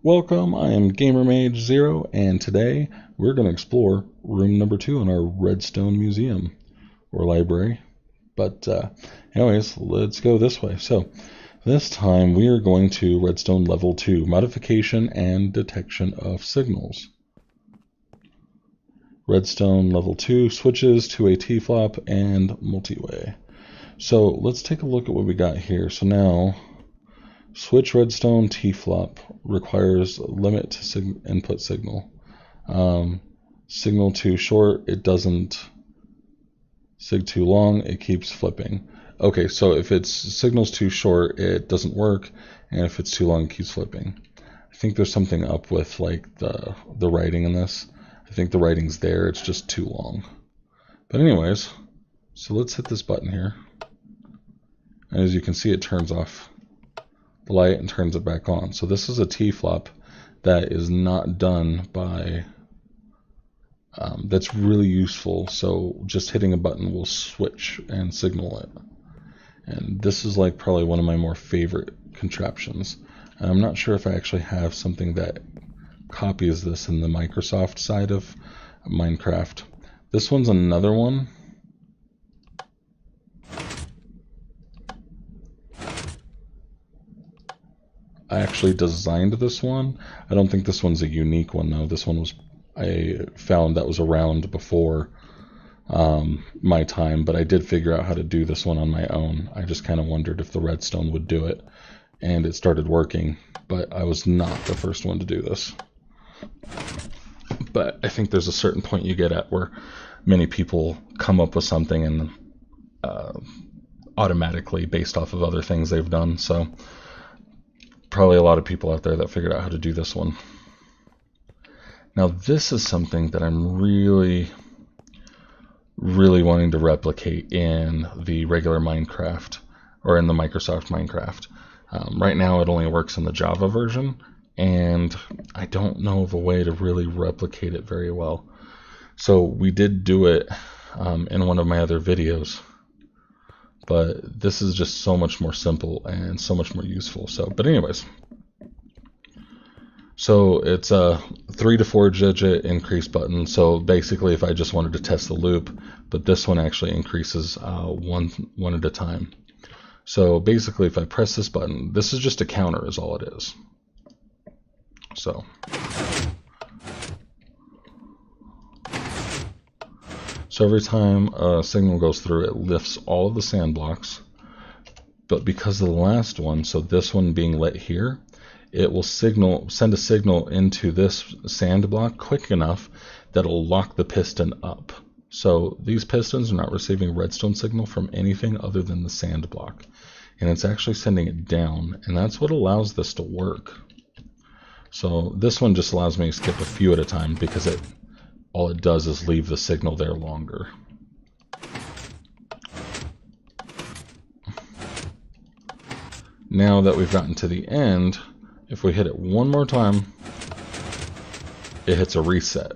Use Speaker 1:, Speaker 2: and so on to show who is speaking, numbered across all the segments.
Speaker 1: Welcome, I am GamerMage0, and today we're going to explore room number 2 in our Redstone Museum, or library. But anyways, let's go this way. So, this time we are going to Redstone Level 2, Modification and Detection of Signals. Redstone Level 2 switches to a T-flop and multi-way. So, let's take a look at what we got here. So now, switch redstone T-flop requires limit to input signal. Signal too short, it doesn't. Sig too long, it keeps flipping. Okay, so if it's signal's too short, it doesn't work, and if it's too long, it keeps flipping. I think there's something up with like the writing in this. I think the writing's there, it's just too long. But anyways, so let's hit this button here. And as you can see, it turns off the light and turns it back on. So this is a T-flop that is not done by, that's really useful. So just hitting a button will switch and signal it. And this is like probably one of my more favorite contraptions. And I'm not sure if I actually have something that copies this in the Microsoft side of Minecraft. This one's another one. I actually designed this one. I don't think this one's a unique one though. This one was, I found that was around before my time, but I did figure out how to do this one on my own. I just kind of wondered if the redstone would do it, and it started working, but I was not the first one to do this. But I think there's a certain point you get at where many people come up with something and automatically based off of other things they've done. So probably a lot of people out there that figured out how to do this one. Now this is something that I'm really wanting to replicate in the regular Minecraft, or in the Microsoft Minecraft. Right now it only works in the Java version, and I don't know of a way to really replicate it very well. So we did do it in one of my other videos, but this is just so much more simple and so much more useful. So, but anyways, so it's a 3 to 4 digit increase button. So basically, if I just wanted to test the loop, but this one actually increases one at a time. So basically, if I press this button, this is just a counter, is all it is. So every time a signal goes through, it lifts all of the sand blocks. But because of the last one, so this one being lit here, it will send a signal into this sand block quick enough that it'll lock the piston up. So these pistons are not receiving redstone signal from anything other than the sand block. And it's actually sending it down, and that's what allows this to work. So this one just allows me to skip a few at a time because all it does is leave the signal there longer. Now that we've gotten to the end, if we hit it one more time, it hits a reset.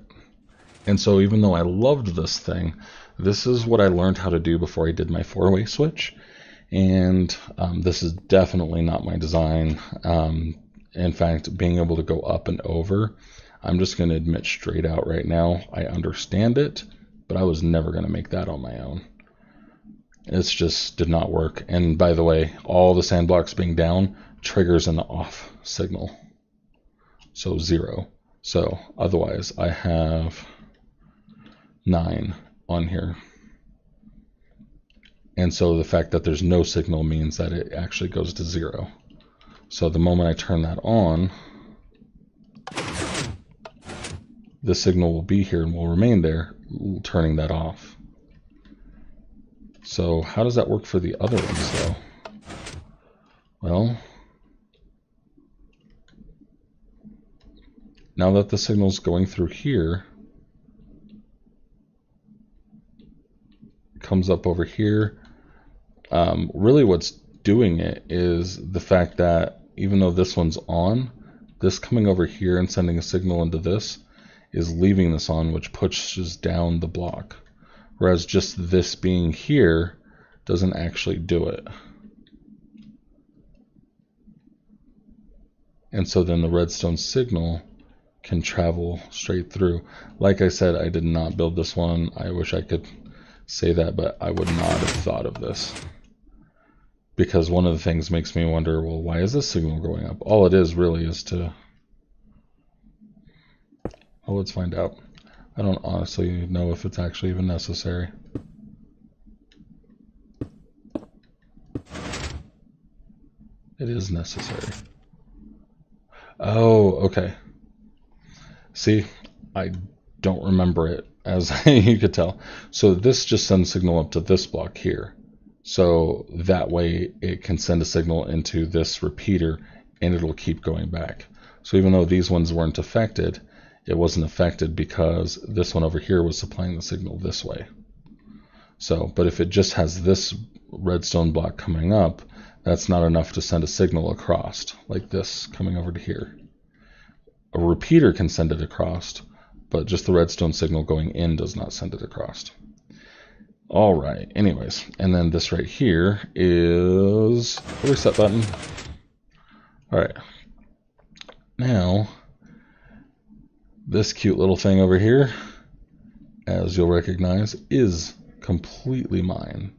Speaker 1: And so even though I loved this thing, this is what I learned how to do before I did my 4-way switch. And this is definitely not my design. In fact, being able to go up and over, I'm just going to admit straight out right now, I understand it, but I was never going to make that on my own. It just did not work. And by the way, all the sand blocks being down triggers an off signal. So 0. So otherwise, I have 9 on here. And so the fact that there's no signal means that it actually goes to 0. So the moment I turn that on, the signal will be here and will remain there, turning that off. So how does that work for the other ones though? Well, now that the signal's going through here, it comes up over here. Really what's doing it is the fact that even though this one's on, this coming over here and sending a signal into this is leaving this on, which pushes down the block. Whereas just this being here doesn't actually do it. And so then the redstone signal can travel straight through. Like I said, I did not build this one. I wish I could say that, but I would not have thought of this. Because one of the things makes me wonder, well, why is this signal going up? All it is really is to... Well, let's find out. I don't honestly know if it's actually even necessary. It is necessary. Oh, okay. See, I don't remember it, as you could tell. So this just sends signal up to this block here. So that way it can send a signal into this repeater and it'll keep going back. So even though these ones weren't affected, it wasn't affected because this one over here was supplying the signal this way. So, but if it just has this redstone block coming up, that's not enough to send a signal across, like this coming over to here. A repeater can send it across, but just the redstone signal going in does not send it across. All right, anyways, and then this right here is a reset button. All right, now this cute little thing over here, as you'll recognize, is completely mine.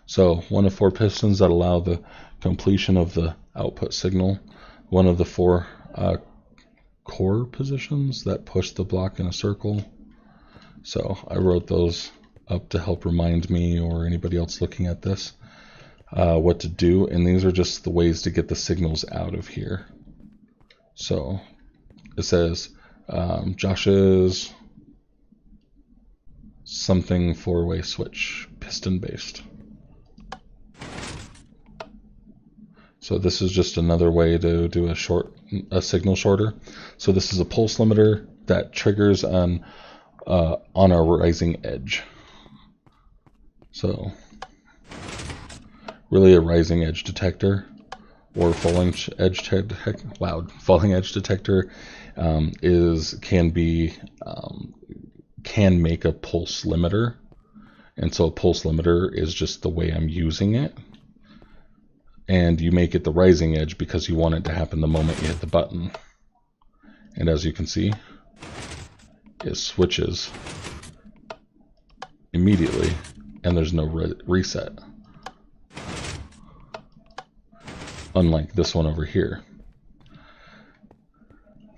Speaker 1: So one of 4 pistons that allow the completion of the output signal, one of the 4 core positions that push the block in a circle. So I wrote those up to help remind me or anybody else looking at this what to do, and these are just the ways to get the signals out of here. So it says Josh's something 4-way switch, piston based. So this is just another way to do a signal shorter. So this is a pulse limiter that triggers on a rising edge. So really a rising edge detector or falling edge detector can make a pulse limiter, and so a pulse limiter is just the way I'm using it. And you make it the rising edge because you want it to happen the moment you hit the button. And as you can see, it switches immediately and there's no reset. Unlike this one over here.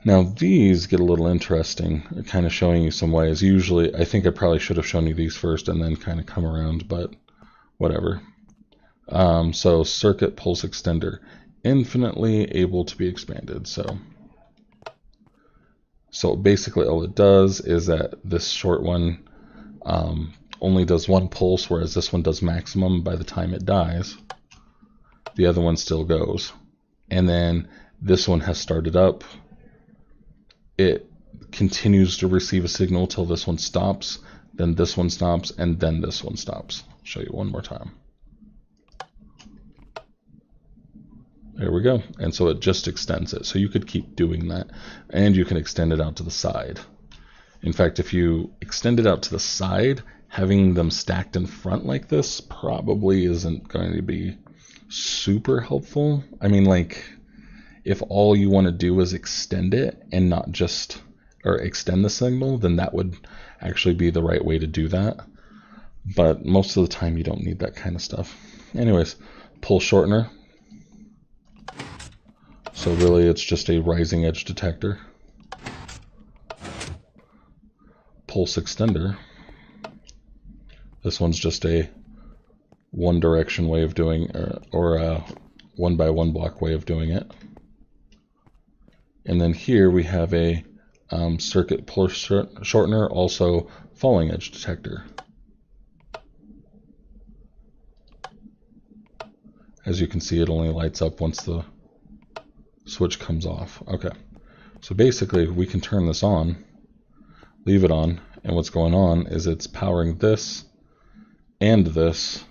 Speaker 1: Now these get a little interesting, kind of showing you some ways. Usually, I think I probably should have shown you these first and then kind of come around, but whatever. So circuit pulse extender, infinitely able to be expanded. So basically all it does is that this short one only does 1 pulse, whereas this one does maximum. By the time it dies, the other one still goes. And then this one has started up. It continues to receive a signal till this one stops, then this one stops, and then this one stops. I'll show you one more time. There we go. And so it just extends it. So you could keep doing that. And you can extend it out to the side. In fact, if you extend it out to the side, having them stacked in front like this probably isn't going to be super helpful. I mean, like, if all you want to do is extend it and not just, or extend the signal, then that would actually be the right way to do that. But most of the time you don't need that kind of stuff. Anyways, pulse shortener. So really it's just a rising edge detector. Pulse extender. This one's just a one direction way of doing, or a 1x1 block way of doing it. And then here we have a circuit pulse shortener, also falling edge detector. As you can see, it only lights up once the switch comes off. Okay, so basically we can turn this on, leave it on, and what's going on is it's powering this and this,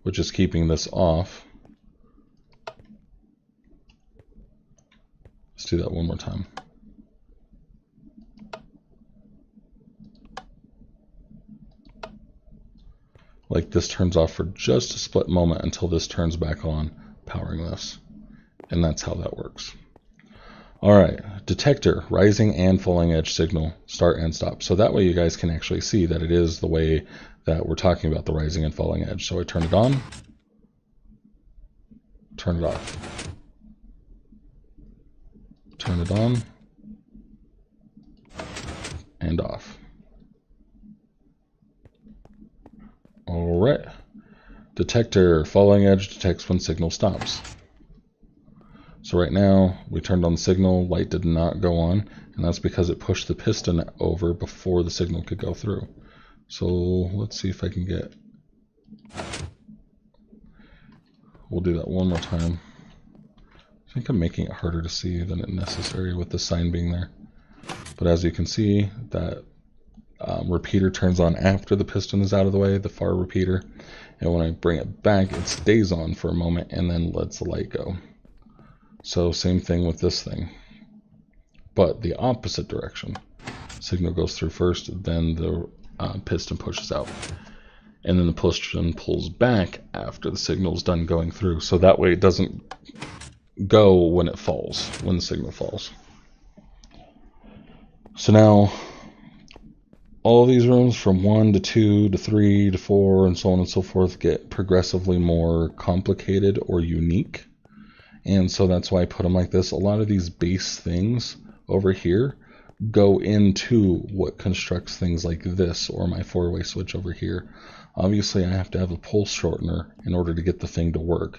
Speaker 1: which is keeping this off. Let's do that one more time. Like, this turns off for just a split moment until this turns back on, powering this. And that's how that works. Alright, detector, rising and falling edge signal, start and stop. So that way you guys can actually see that it is the way that we're talking about the rising and falling edge. So I turn it on, turn it off, turn it on, and off. Alright, detector, falling edge detects when signal stops. So right now, we turned on the signal, light did not go on, and that's because it pushed the piston over before the signal could go through. So let's see if I can get... We'll do that one more time. I think I'm making it harder to see than it necessary with the sign being there. But as you can see, that repeater turns on after the piston is out of the way, the far repeater. And when I bring it back, it stays on for a moment and then lets the light go. So same thing with this thing, but the opposite direction. Signal goes through first, then the piston pushes out. And then the piston pulls back after the signal is done going through. So that way it doesn't go when it falls, when the signal falls. So now, all of these rooms from 1 to 2 to 3 to 4 and so on and so forth get progressively more complicated or unique. And so that's why I put them like this. A lot of these base things over here go into what constructs things like this, or my 4-way switch over here. Obviously I have to have a pulse shortener in order to get the thing to work,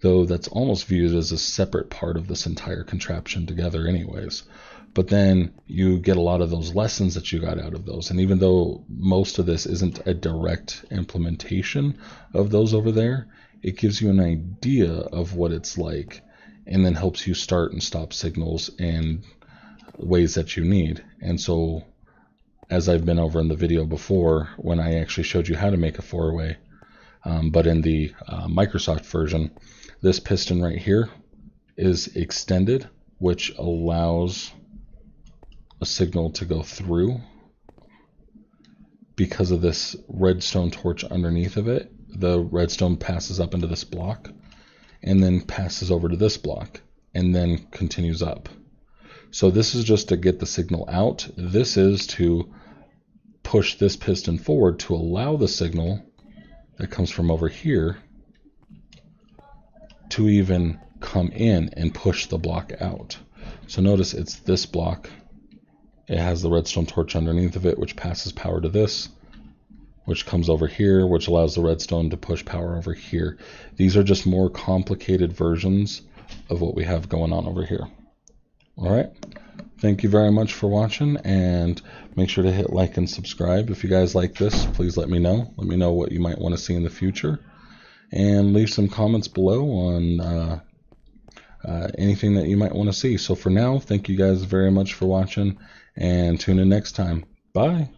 Speaker 1: though that's almost viewed as a separate part of this entire contraption together anyways. But then you get a lot of those lessons that you got out of those, and even though most of this isn't a direct implementation of those over there, it gives you an idea of what it's like, and then helps you start and stop signals and ways that you need. And so, as I've been over in the video before, when I actually showed you how to make a 4-way, but in the Microsoft version, this piston right here is extended, which allows a signal to go through. Because of this redstone torch underneath of it, the redstone passes up into this block, and then passes over to this block, and then continues up. So this is just to get the signal out. This is to push this piston forward to allow the signal that comes from over here to even come in and push the block out. So notice it's this block. It has the redstone torch underneath of it, which passes power to this, which comes over here, which allows the redstone to push power over here. These are just more complicated versions of what we have going on over here. Alright, thank you very much for watching, and make sure to hit like and subscribe. If you guys like this, please let me know. Let me know what you might want to see in the future, and leave some comments below on anything that you might want to see. So for now, thank you guys very much for watching, and tune in next time. Bye!